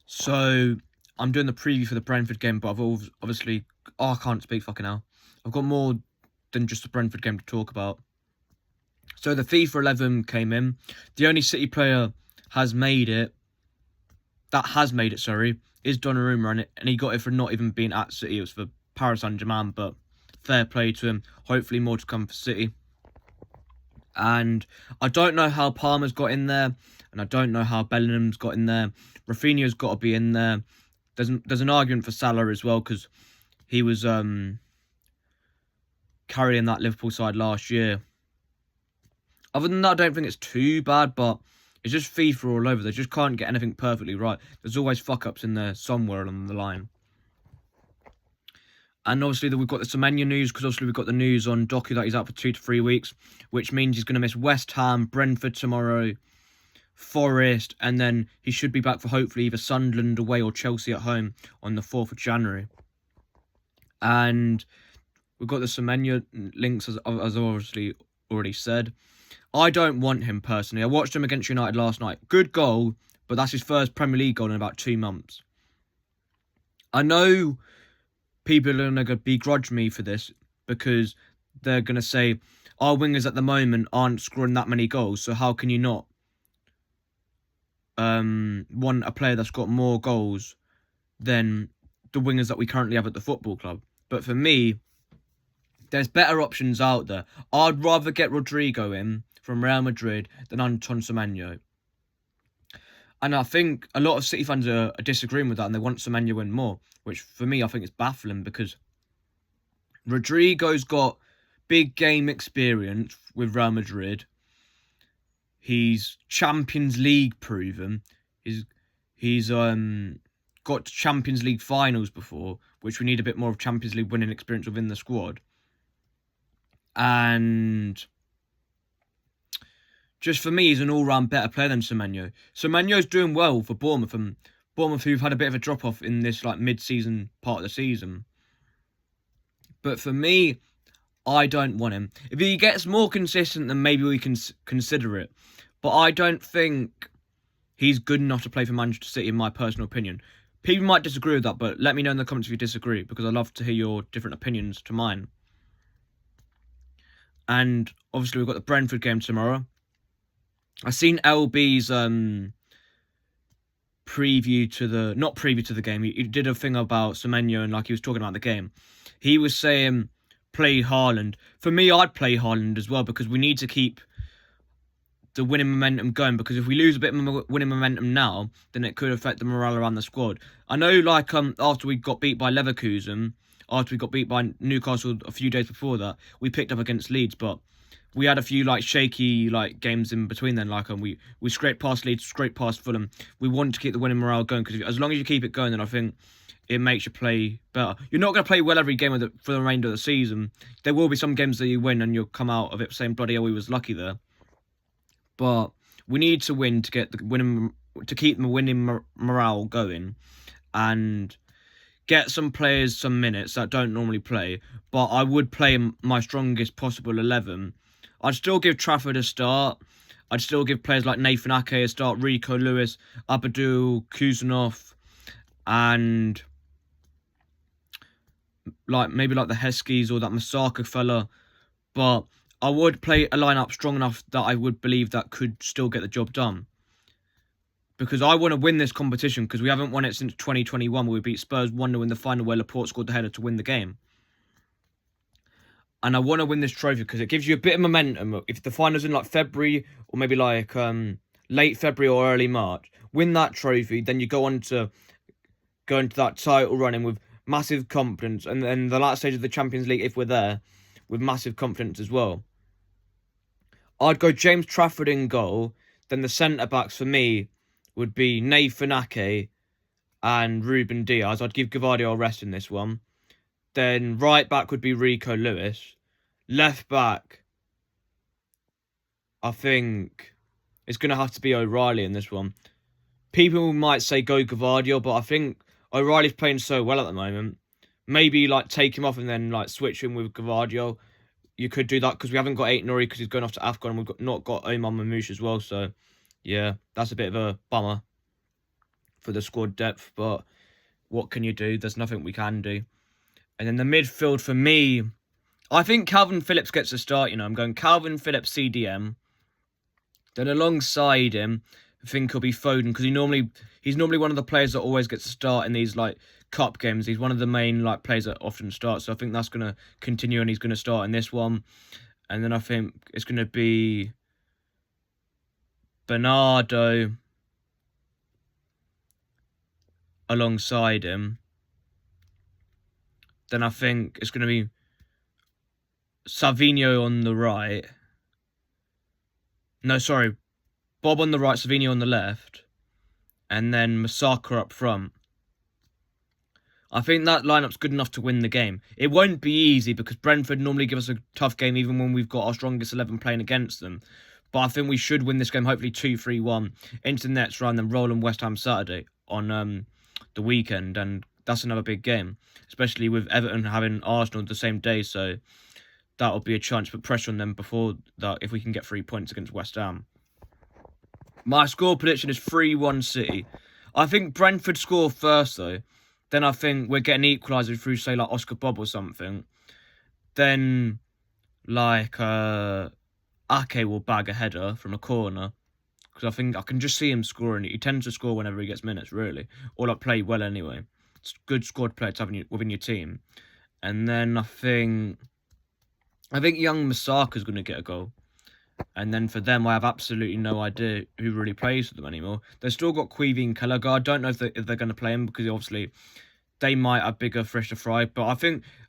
So I'm doing the preview for the Brentford game, but I've obviously I can't speak fucking hell. I've got more than just the Brentford game to talk about. So the FIFA 11 came in. The only City player has made it. Is Donnarumma, and he got it for not even being at City. It was for Paris Saint-Germain, but fair play to him. Hopefully more to come for City. And I don't know how Palmer's got in there, and I don't know how Bellingham's got in there. Rafinha's got to be in there. There's an argument for Salah as well, because he was carrying that Liverpool side last year. Other than that, I don't think it's too bad, but it's just FIFA all over. They just can't get anything perfectly right. There's always fuck-ups in there somewhere along the line. And obviously we've got the Semenyo news, because obviously we've got the news on Doku that he's out for 2 to 3 weeks, which means he's going to miss West Ham, Brentford tomorrow, Forest, and then he should be back for hopefully either Sunderland away or Chelsea at home on the 4th of January. And we've got the Semenyo links, as I've obviously already said. I don't want him personally. I watched him against United last night. Good goal, but that's his first Premier League goal in about 2 months. I know people are going to begrudge me for this, because they're going to say, our wingers at the moment aren't scoring that many goals, so how can you not want a player that's got more goals than the wingers that we currently have at the football club? But for me, there's better options out there. I'd rather get Rodrigo in from Real Madrid than Anton Semenyo. And I think a lot of City fans are disagreeing with that, and they want Semenyo in more, which for me I think is baffling, because Rodrigo's got big game experience with Real Madrid. He's Champions League proven. He's got Champions League finals before, which we need a bit more of Champions League winning experience within the squad. And just for me, he's an all-round better player than Semenyo. Semenyo's doing well for Bournemouth, and Bournemouth, who've had a bit of a drop-off in this mid-season part of the season. But for me, I don't want him. If he gets more consistent, then maybe we can consider it. But I don't think he's good enough to play for Manchester City, in my personal opinion. People might disagree with that, but let me know in the comments if you disagree, because I'd love to hear your different opinions to mine. And obviously we've got the Brentford game tomorrow. I've seen LB's preview to the... Not preview to the game. He did a thing about Semenyo, and he was talking about the game. He was saying, play Haaland. For me, I'd play Haaland as well, because we need to keep the winning momentum going, because if we lose a bit of winning momentum now, then it could affect the morale around the squad. I know, after we got beat by Leverkusen, after we got beat by Newcastle a few days before that, we picked up against Leeds, but we had a few shaky games in between then. We scraped past Leeds, scraped past Fulham. We want to keep the winning morale going, because as long as you keep it going, then I think it makes you play better. You're not going to play well every game for the remainder of the season. There will be some games that you win and you'll come out of it saying, bloody hell, we was lucky there. But we need to win to get to keep the winning morale going, and get some players some minutes that don't normally play. But I would play my strongest possible 11. I'd still give Trafford a start. I'd still give players like Nathan Ake a start, Rico Lewis, Abdul Kuzanov, and maybe the Heskies or that Masaka fella. But I would play a lineup strong enough that I would believe that could still get the job done. Because I want to win this competition, because we haven't won it since 2021, where we beat Spurs 1-0 in the final, where Laporte scored the header to win the game. And I want to win this trophy because it gives you a bit of momentum. If the final's in February, or maybe late February or early March, win that trophy, then you go on to go into that title running with massive confidence, and then the last stage of the Champions League, if we're there, with massive confidence as well. I'd go James Trafford in goal. Then the centre-backs for me would be Nathan Ake and Ruben Diaz. I'd give Gavardio a rest in this one. Then right back would be Rico Lewis. Left back, I think it's going to have to be O'Reilly in this one. People might say go Gavardio, but I think O'Reilly's playing so well at the moment. Maybe take him off and then switch him with Gavardio. You could do that, because we haven't got Aït-Nouri because he's going off to AFCON, and we've not got Omar Mamouche as well. So yeah, that's a bit of a bummer for the squad depth, but what can you do? There's nothing we can do. And then the midfield for me, I think Calvin Phillips gets a start. I'm going Calvin Phillips CDM. Then alongside him, I think he'll be Foden because he's normally one of the players that always gets a start in these cup games. He's one of the main players that often starts. So I think that's going to continue, and he's going to start in this one. And then I think it's going to be Bernardo alongside him. Then I think it's going to be Savinho on the right. No, sorry. Bob on the right, Savinho on the left. And then Masaka up front. I think that lineup's good enough to win the game. It won't be easy because Brentford normally give us a tough game even when we've got our strongest 11 playing against them. But I think we should win this game, hopefully 2-3-1 into the next round, then roll on West Ham Saturday on the weekend. And that's another big game, especially with Everton having Arsenal the same day. So that'll be a chance to put pressure on them before that if we can get 3 points against West Ham. My score prediction is 3-1 City. I think Brentford score first, though. Then I think we're getting equaliser through, say, Oscar Bob or something. Then, Ake will bag a header from a corner. Because I think I can just see him scoring. He tends to score whenever he gets minutes, really. Or, play well anyway. It's a good squad player to have within your team. And then I think young Masaka's going to get a goal. And then for them, I have absolutely no idea who really plays for them anymore. They've still got Queevy and Callagher. I don't know if they're going to play him because obviously they might have bigger fish to fry. But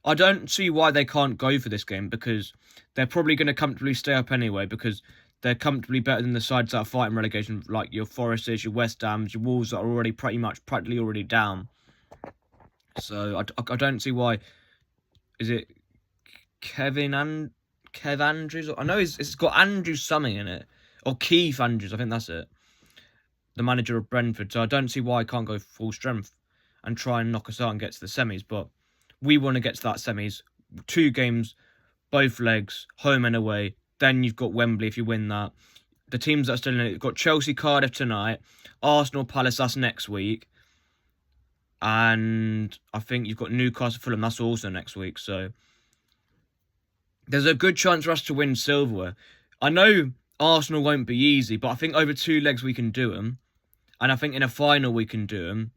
I don't see why they can't go for this game because they're probably going to comfortably stay up anyway because they're comfortably better than the sides that are fighting relegation, like your Foresters, your West Hams, your Wolves that are already practically already down. So I don't see why. Is it Kev Andrews? I know it's got Andrew something in it. Or Keith Andrews, I think that's it. The manager of Brentford. So I don't see why I can't go full strength and try and knock us out and get to the semis. But we want to get to that semis. 2 games, both legs, home and away. Then you've got Wembley if you win that. The teams that are still in it, you've got Chelsea, Cardiff tonight. Arsenal, Palace, that's next week. And I think you've got Newcastle, Fulham, that's also next week. So there's a good chance for us to win silverware. I know Arsenal won't be easy, but I think over 2 legs we can do them. And I think in a final we can do them.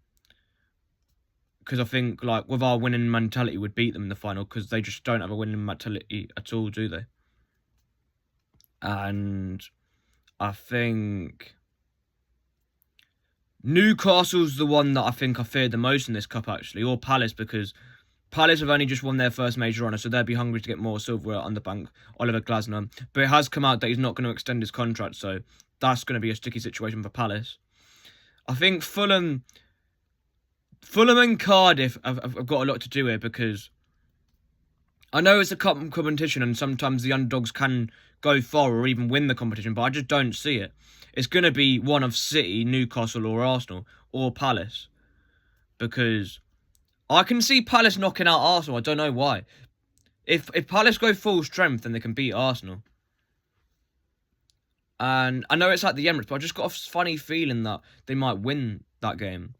Because I think, with our winning mentality, we'd beat them in the final. Because they just don't have a winning mentality at all, do they? And I think Newcastle's the one that I think I feared the most in this cup, actually. Or Palace, because Palace have only just won their first major honour, so they'll be hungry to get more silverware on the bank, Oliver Glasner. But it has come out that he's not going to extend his contract, so that's going to be a sticky situation for Palace. I think Fulham and Cardiff have got a lot to do here because I know it's a cup competition and sometimes the underdogs can go far or even win the competition, but I just don't see it. It's going to be one of City, Newcastle or Arsenal or Palace because I can see Palace knocking out Arsenal. I don't know why. If Palace go full strength, then they can beat Arsenal. And I know it's at the Emirates, but I just got a funny feeling that they might win that game.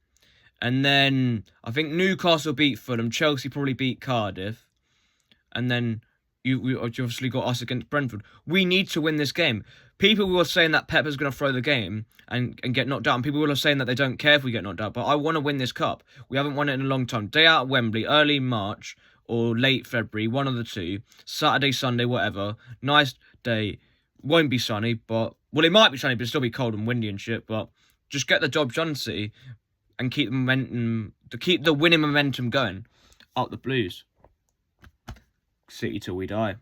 And then I think Newcastle beat Fulham. Chelsea probably beat Cardiff. And then you obviously got us against Brentford. We need to win this game. People were saying that Pep is going to throw the game and get knocked out. And people were saying that they don't care if we get knocked out. But I want to win this cup. We haven't won it in a long time. Day out at Wembley, early March or late February, one of the two. Saturday, Sunday, whatever. Nice day. Won't be sunny, but well, it might be sunny, but it'll still be cold and windy and shit. But just get the job done, City, and keep the momentum, to keep the winning momentum going. Up the Blues. City till we die.